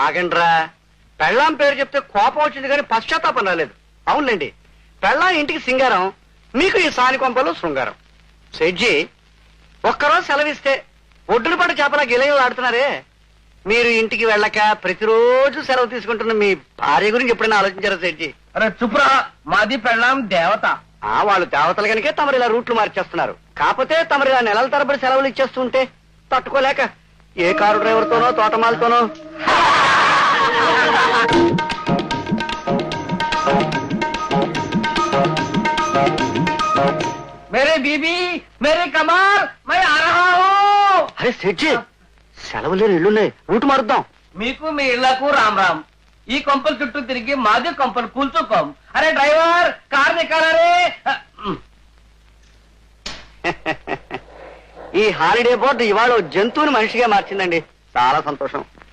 ఆగండ్రా, పెళ్ళాం పేరు చెప్తే కోపం వచ్చింది కానీ పశ్చాత్తాపం రాలేదు. అవునులేండి, పెళ్ళాం ఇంటికి సింగారం, మీకు ఈ సానికొంపలు శృంగారం. సెడ్జి, ఒక్కరోజు సెలవిస్తే ఒడ్డున పడి చేపలా గిలయలు ఆడుతున్నారే, మీరు ఇంటికి వెళ్ళక ప్రతిరోజు సెలవు తీసుకుంటున్న మీ భార్య గురించి ఎప్పుడైనా ఆలోచించారా సెడ్జి? అరే చుప్రా, మాది పెళ్ళాం దేవత. వాళ్ళు దేవతలు కనుకే తమరు ఇలా రూట్లు మార్చేస్తున్నారు. కాకపోతే తమరు ఇలా నెలల తరబడి సెలవులు ఇచ్చేస్తుంటే తట్టుకోలేక ఏ కారు డ్రైవర్ తోనో తోటమాలతోనో మేరే బీబీ, మేరే కమార్, మై ఆ రహా హూ. అరే సెడ్జి, సెలవు లేని ఇళ్ళున్నాయి, రూటు మారుద్దాం. మీకు మీ ఇళ్లకు రామ్ రామ్. ఈ కొంపల చుట్టూ తిరిగి మాది కొంపలు కూల్చుకోం. అరే డ్రైవర్, కార్ నికాలరే. ఈ హాలిడే బోర్డు ఇవాళ జంతువుని మనిషిగా మార్చిందండి, చాలా సంతోషం.